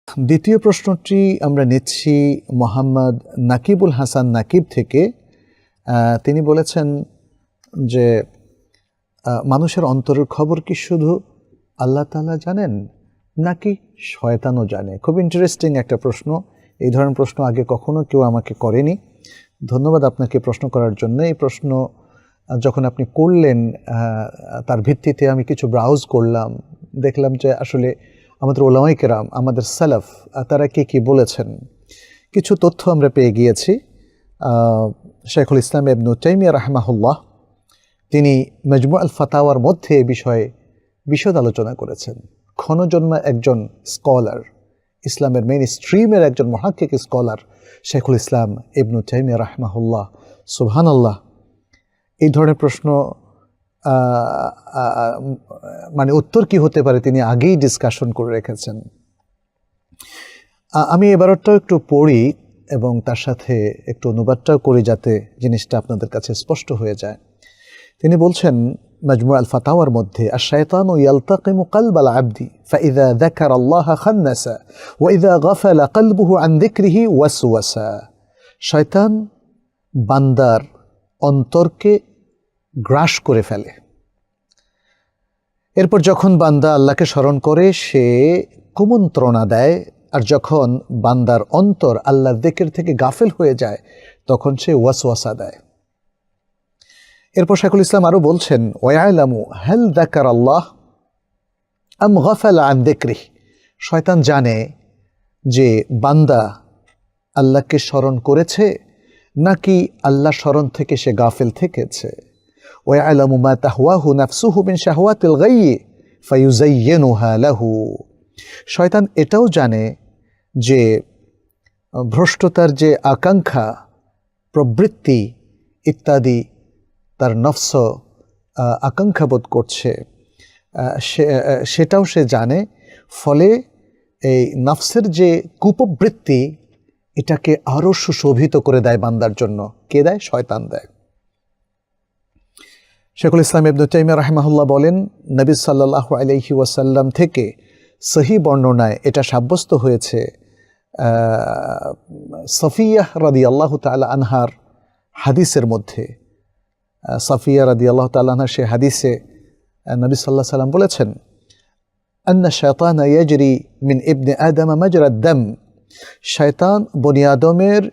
দ্বিতীয় প্রশ্নটি আমরা নিচ্ছি মোহাম্মদ নাকিবুল হাসান নাকিব থেকে। তিনি বলেছেন যে মানুষের অন্তরের খবর কি শুধু আল্লাহ তাআলা জানেন নাকি শয়তানও জানে? খুব ইন্টারেস্টিং একটা প্রশ্ন। এই ধরনের প্রশ্ন আগে কখনো কেউ আমাকে করেনি। ধন্যবাদ আপনাকে প্রশ্ন করার জন্য। এই প্রশ্ন যখন আপনি করলেন তার ভিত্তিতে আমি কিছু ব্রাউজ করলাম, দেখলাম যে আসলে আমাদের উলামায়ে কেরাম, আমাদের সালাফ, তারা কি বলেছেন। কিছু তথ্য আমরা পেয়ে গিয়েছি। শাইখুল ইসলাম ইবনে তাইমিয়া রাহিমাহুল্লাহ তিনি মাজমু আল ফাতাওয়ার মধ্যে এ বিষয়ে বিশদ আলোচনা করেছেন। ক্ষণজন্মা একজন স্কলার, ইসলামের মেইন স্ট্রিমের একজন মুহাক্কিক স্কলার শাইখুল ইসলাম ইবনে তাইমিয়া রাহিমাহুল্লাহ। সুবহানাল্লাহ। এই ধরনের প্রশ্ন মানে উত্তর কি হতে পারে তিনি আগেই ডিসকাশন করে রেখেছেন। আমি এবারটাও একটু পড়ি এবং তার সাথে একটু অনুবাদটাও করি যাতে জিনিসটা আপনাদের কাছে স্পষ্ট হয়ে যায়। তিনি বলছেন মাজমু আল ফাতাওয়ার মধ্যে, আশ-শায়তানু ইয়ালতাকিমু কলবাল আবদি ফাইযা যাকারাল্লাহ খান্নাসা ওয়া ইযা গাফালা কলবুহু আন যিকরিহি ওয়াসওয়াসা। শয়তান বান্দার অন্তরকে গ্রাস করে ফেলে। এরপর যখন বান্দা আল্লাহকে স্মরণ করে সে কুমন্ত্রণা দেয়, আর যখন বান্দার অন্তর আল্লাহর যিকির থেকে গাফেল হয়ে যায় তখন সে ওয়াসওয়াসা দেয়। এরপর শাইখুল ইসলাম আরও বলছেন, ওয়ায়ালামু হাল যাকারাল্লাহ আম গাফালা আন যিকরিহি। শয়তান জানে যে বান্দা আল্লাহকে স্মরণ করেছে নাকি আল্লাহ স্মরণ থেকে সে গাফেল থেকেছে। ওয়ায়ালামু মা তাহওয়াহু নাফসুহু মিন শাহওয়াতিল গায়্যি ফায়ুযায়্যিনুহা লাহু। শয়তান এটাও জানে যে ভ্রষ্টতার যে আকাঙ্ক্ষা, প্রবৃত্তি ইত্যাদি তার নফস আকাঙ্ক্ষা বোধ করছে, সেটাও সে জানে। ফলে এই নফসের যে কুপ্রবৃত্তি এটাকে আরও সুশোভিত করে দেয় বান্দার জন্য। কে দেয়? শয়তান দেয়। শাইখুল ইসলাম ইবনে তাইমিয়া রাহিমাহুল্লাহ বলেন, নবী সাল্লাল্লাহু আলাইহি ওয়াসাল্লাম থেকে সহিহ বর্ণনায় এটা সাব্যস্ত হয়েছে, সফিয়াহ রাদিয়াল্লাহু তাআলা আনহার হাদিসের মধ্যে, সফিয়া রাদিয়াল্লাহু তাআলা আনহা সে হাদিসে নবী সাল্লাল্লাহু আলাইহি ওয়াসাল্লাম বলেছেন, আন্না শায়তানা ইয়াজরি মিন ইবনে আদম মাজরাদ দাম। শয়তান বনি আদমের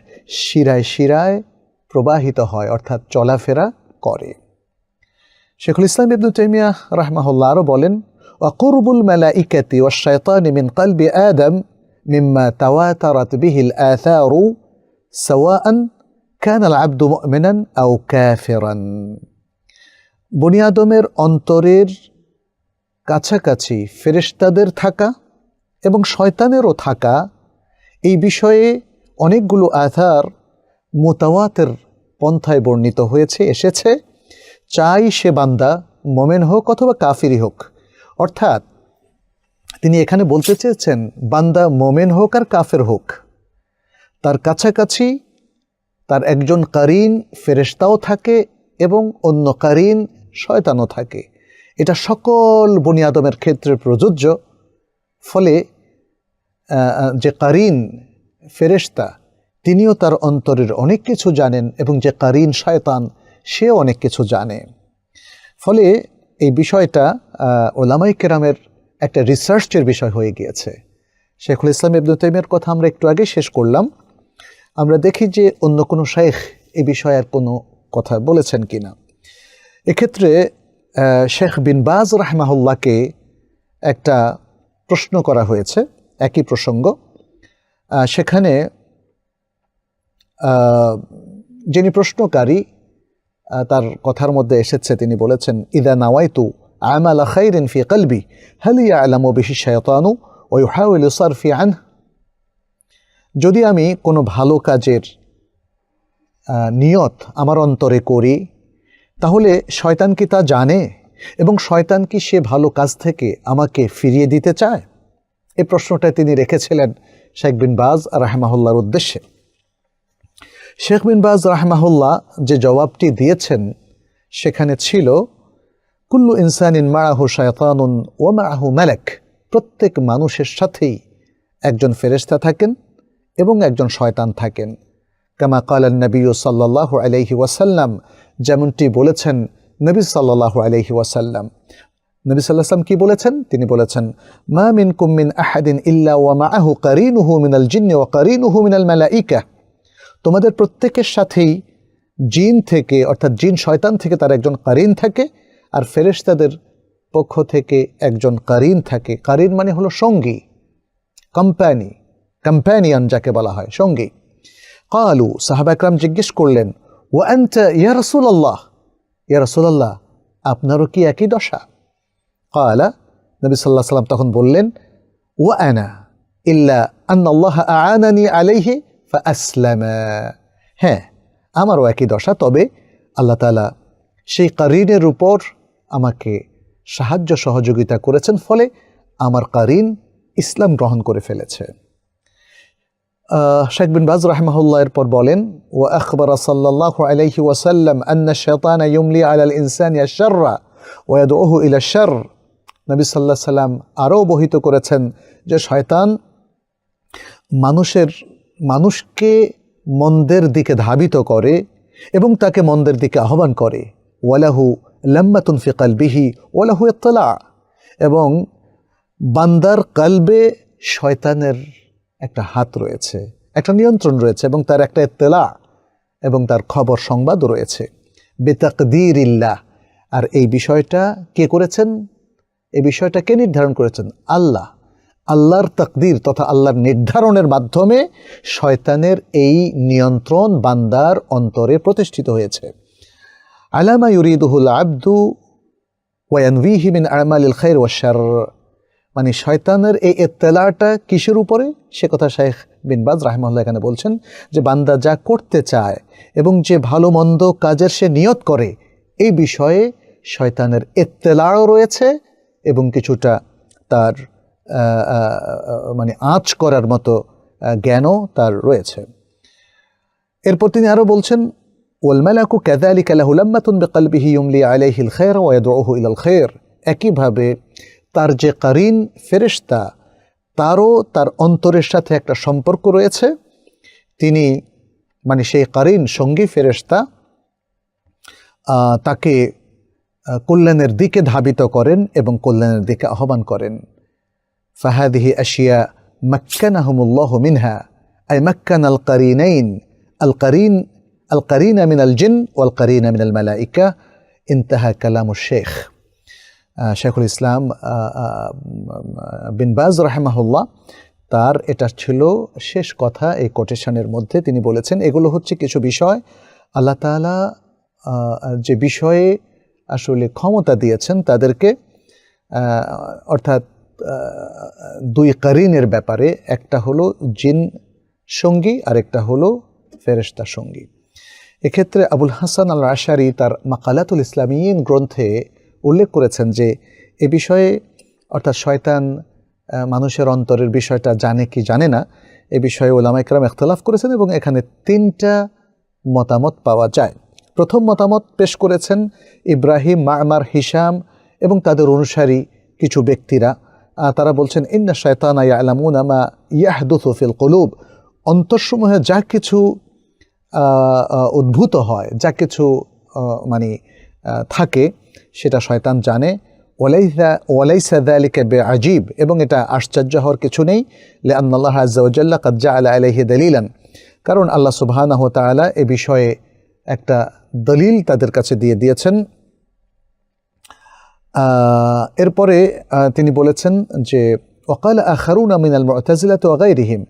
শিরায় শিরায় প্রবাহিত হয়, অর্থাৎ চলাফেরা করে। শাইখুল ইসলাম ইবনে তাইমিয়া রাহিমাহুল্লাহ আরও বলেন, ওয়া কুরবুল মালাইকাতি ওয়াশ শায়তানি মিন কলবি আদম মিম্মা তাওয়াতারাত বিহিল আথারু সাওয়াআন কানা আল আবদু মুমিনান আও কাফিরান। বনি আদমের অন্তরের কাছাকাছি ফেরেশতাদের থাকা এবং শয়তানেরও থাকা, এই বিষয়ে অনেকগুলো আথার মুতাওয়াতির পন্থায় বর্ণিত হয়েছে, এসেছে। চাই সে বান্দা মোমেন হোক অথবা কাফিরি হোক। অর্থাৎ তিনি এখানে বলতে চেয়েছেন বান্দা মোমেন হোক আর কাফের হোক, তার কাছাকাছি তার একজন কারিন ফেরেশতাও থাকে এবং অন্য কারিন শয়তানও থাকে। এটা সকল বনি আদমের ক্ষেত্রে প্রযোজ্য। ফলে যে কারিন ফেরেশতা তিনিও তার অন্তরের অনেক কিছু জানেন এবং যে কারিন শয়তান সেও অনেক কিছু জানে। ফলে এই বিষয়টা উলামায়ে কেরামের একটা রিসার্চের বিষয় হয়ে গিয়েছে। শাইখুল ইসলাম ইবনে তাইমিয়ার কথা আমরা একটু আগে শেষ করলাম। আমরা দেখি যে অন্য কোনো শাইখ এই বিষয়ে আর কোনো কথা বলেছেন কিনা। এক্ষেত্রে শেখ বিন বাজ রাহিমাহুল্লাহকে একটা প্রশ্ন করা হয়েছে, একই প্রসঙ্গ। সেখানে যিনি প্রশ্নকারী তার কথার মধ্যে এসেছে, তিনি বলেছেন, ইদা নাওয়াইতু আমালা খাইরিন ফি কলবি হাল ইয়ালামু বিহি শায়তানু ওয়া ইউহাউলিু সারফি আনহু। যদি আমি কোনো ভালো কাজের নিয়ত আমার অন্তরে করি তাহলে শয়তান কি তা জানে এবং শয়তান কি সে ভালো কাজ থেকে আমাকে ফিরিয়ে দিতে চায়? এই প্রশ্নটা তিনি রেখেছিলেন শেখ বিন বাজ রাহিমাহুল্লাহর উদ্দেশ্যে। শেখ বিন বাজ রাহিমাহুল্লাহ যে জবাবটি দিয়েছেন সেখানে ছিল, কুল্লু ইনসানিন মাআহু শায়তানুন ওয়া মাআহু মালাক। প্রত্যেক মানুষের সাথেই একজন ফেরেশতা থাকেন এবং একজন শয়তান থাকেন। কামা ক্বালান নবী সাল্লাল্লাহু আলাইহি ওয়াসাল্লাম, যেমনটি বলেছেন নবী সাল্লাল্লাহু আলাইহি ওয়াসাল্লাম। নবী সাল্লাল্লাহু আলাইহি ওয়াসাল্লাম কি বলেছেন? তিনি বলেছেন, মা মিনকুম মিন আহাদিন ইল্লা ওয়া মাআহু কারিনুহু মিনাল জিন্নি ওয়া কারিনুহু মিনাল মালাইকা। তোমাদের প্রত্যেকের সাথেই জিন থেকে, অর্থাৎ জিন শয়তান থেকে তার একজন কারিন থাকে, আর ফেরেশতাদের পক্ষ থেকে একজন কারিন থাকে। কারিন মানে হলো সঙ্গী, কম্প্যানিয়ন যাকে বলা হয়, সঙ্গী। ক্বালু, সাহাবা একরাম জিজ্ঞেস করলেন, ওয়া আনতা ইয়া রাসূলুল্লাহ, ইয়া রাসূলুল্লাহ আপনারও কি একই দশা? ক্বালা, নবী সাল্লাল্লাহু আলাইহি ওয়াসাল্লাম তখন বললেন, ওয়া আনা ইল্লা আন্নাল্লাহ আ'আনানি আলাইহি ফাআসলামা। হ্যাঁ, আমারও একই দশা, তবে আল্লাহ তাআলা সেই কারিনের উপর আমাকে সাহায্য সহযোগিতা করেছেন, ফলে আমার কারিন ইসলাম গ্রহণ করে ফেলেছে। শেখ বিন বাজ রাহিমাহুল্লাহ এরপর বলেন, ওয়া আখবারা সাল্লাল্লাহু আলাইহি ওয়াসাল্লাম আন্না শায়তানা ইউমলি আলাল ইনসানি আশ-শাররা ওয়া ইয়াদউহু ইলা আশ-শারর। নবী সাল্লাল্লাহু আলাইহি ওয়াসাল্লাম আরও অবহিত করেছেন যে শয়তান মানুষকে মন্দের দিকে ধাবিত করে এবং তাকে মন্দের দিকে আহ্বান করে। ওয়ালাহু লাম্মাতুন ফি কলবিহি ওয়ালাহু ইত্তিলা, এবং বান্দার কলবে শয়তানের একটা হাত রয়েছে, একটা নিয়ন্ত্রণ রয়েছে, এবং তার একটা ইত্তিলা এবং তার খবর সংবাদ রয়েছে। বিতাকদীরিল্লাহ, আর এই বিষয়টা কে করেছেন? এই বিষয়টা কে নির্ধারণ করেছেন? আল্লাহ। আল্লাহর তাকদীর তথা আল্লাহর নির্ধারণের মাধ্যমে শয়তানের এই নিয়ন্ত্রণ বান্দার অন্তরে প্রতিষ্ঠিত হয়েছে। আলামা ইউরিদুহুল আবদু ওয়া ইয়ানভিহি মিন আমালিল খায়র ওয়াশ শার, মানে শয়তানের এই ইত্তিলাটা কিসের উপরে? সে কথা শেখ বিন বাজ রাহিমাহুল্লাহ এখানে বলছেন যে বান্দা যা করতে চায় এবং যে ভালো মন্দ কাজের সে নিয়ত করে, এই বিষয়ে শয়তানের ইত্তিলাও রয়েছে এবং কিছুটা তার মানে আঁচ করার মতো জ্ঞানও তার রয়েছে। এরপর তিনি আরও বলছেন, ওয়াল মালাকু কাযালিকা লাহু লাম্মাতুন বিকলবিহি ইউমলি আলাইহিল খায়র ওয়া ইয়াদউহু ইলাল খায়র। একইভাবে তার যে কারিন ফেরেশতা, তারও তার অন্তরের সাথে একটা সম্পর্ক রয়েছে। তিনি মানে সেই কারিন সঙ্গী ফেরেশতা তাকে কল্যাণের দিকে ধাবিত করেন এবং কল্যাণের দিকে আহ্বান করেন। ফাহাদিহি আশিয়া মাক্কানাহুমুল্লাহু মিনহা, আই মাক্কানাল কারিনাইন, আল কারিনা মিনাল জিন ওয়াল কারিনা মিনাল মালাইকা। ইনতাহা কালামুশ শেখ। শেখুল ইসলাম বিন বাজ রাহিমাহুল্লাহ তার এটা ছিল শেষ কথা এই কোটেশনের মধ্যে। তিনি বলেছেন এগুলো হচ্ছে কিছু বিষয় আল্লাহ তাআলা যে বিষয়ে আসলে ক্ষমতা দিয়েছেন তাদেরকে, অর্থাৎ দুই কারিনের ব্যাপারে, একটা হলো জিন সঙ্গী আর একটা হলো ফেরেশতা সঙ্গী। এক্ষেত্রে আবুল হাসান আল আশারি তার মাকালাতুল ইসলামিয়িন গ্রন্থে উল্লেখ করেছেন যে এ বিষয়ে, অর্থাৎ শয়তান মানুষের অন্তরের বিষয়টা জানে কি জানে না, এ বিষয়ে উলামা ইকরাম ইখতিলাফ করেছেন এবং এখানে তিনটা মতামত পাওয়া যায়। প্রথম মতামত পেশ করেছেন ইব্রাহিম, মা'মার, হিশাম এবং তাদের অনুসারী কিছু ব্যক্তিরা। তারা বলছেন, ইন্না শায়তানা ইয়ালামুনা মা ইয়াহদুসু ফিল কুলুব, অন্তরসমূহে যা কিছু উদ্ভূত হয়, যা কিছু মানে থাকে, সেটা শয়তান জানে। ওয়ালাইসা যালিকা বিআজিব, এবং এটা আশ্চর্য হওয়ার কিছু নেই। লিআন্নাল্লাহ আযজা ওয়া জাল্লা ক্বাদ জাআলা আলাইহি দালিলান, কারণ আল্লাহ সুবহানাহু ওয়া তাআলা এ বিষয়ে একটা দলিল তাদের কাছে দিয়ে দিয়েছেন। এরপরে তিনি বলেছেন যে ওয়াকালা আখারুনা মিনাল মু'তাজিলাতি ওয়া গায়রিহিম,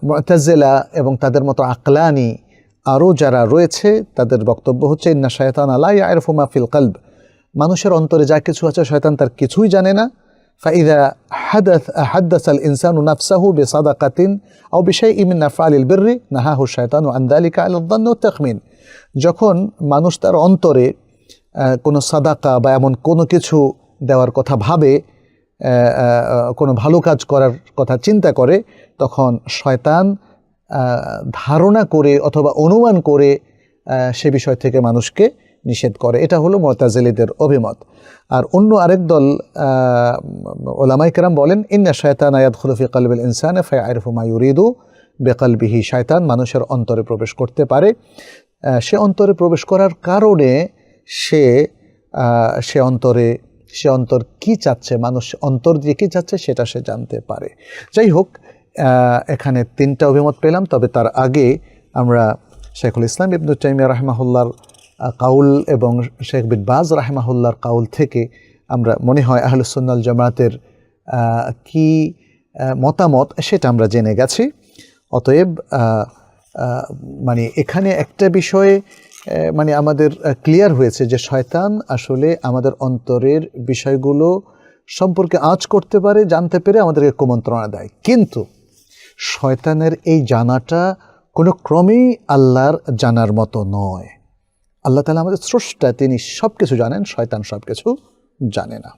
মু'তাজিলা এবং তাদের মতো আকলানি আরও যারা রয়েছে তাদের বক্তব্য হচ্ছে, ইন্না শায়তানা লা ইয়ারিফু মা ফিল কলব, মানুষের অন্তরে যা কিছু আছে শয়তান তার কিছুই জানে না। ফাইদা হাদাসাল ইনসানু নাফসাহু বিসাদাকাতিন আও বিশাইইন মিন আফআলিল বিররি নাহাহু শায়তানু আন যালিকা আলা যান্নি ওয়া তাখমিন, যখন মানুষ তার অন্তরে কোনো সাদাকা বা এমন কোনো কিছু দেওয়ার কথা ভাবে, কোনো ভালো কাজ করার কথা চিন্তা করে, তখন শয়তান ধারণা করে অথবা অনুমান করে সে বিষয় থেকে মানুষকে নিষেধ করে। এটা হলো মুতাজিলীদের অভিমত। আর অন্য আরেক দল উলামায়ে কেরাম বলেন, ইন্না শায়তানা ইয়াদখুলু ফি কলবিল ইনসানি ফায়ারিফু মা ইউরিদু বিকলবিহি। শয়তান মানুষের অন্তরে প্রবেশ করতে পারে, সে অন্তরে প্রবেশ করার কারণে সে অন্তর কি চাচ্ছে, মানুষ অন্তর দিয়ে কি চাচ্ছে সেটা সে জানতে পারে। যাই হোক, এখানে 3টা অভিমত পেলাম। তবে তার আগে আমরা শেখুল ইসলাম ইবনে তাইমিয়া রাহিমাহুল্লাহর কাউল এবং শেখ বিন বাজ রাহিমাহুল্লাহর কাউল থেকে আমরা মনে হয় আহলুস সুন্নাহ ওয়াল জামাতের কি মতামত সেটা আমরা জেনে গেছি। অতএব মানে এখানে একটা বিষয়ে মানে আমাদের ক্লিয়ার হয়েছে যে শয়তান আসলে আমাদের অন্তরের বিষয়গুলো সম্পর্কে আঁচ করতে পারে, জানতে পেরে আমাদেরকে কুমন্ত্রণা দেয়। কিন্তু শয়তানের এই জানাটা কোনো ক্রমেই আল্লাহর জানার মতো নয়। আল্লাহ তাআলা আমাদের স্রষ্টা, তিনি সব কিছু জানেন, শয়তান সব কিছু জানে না।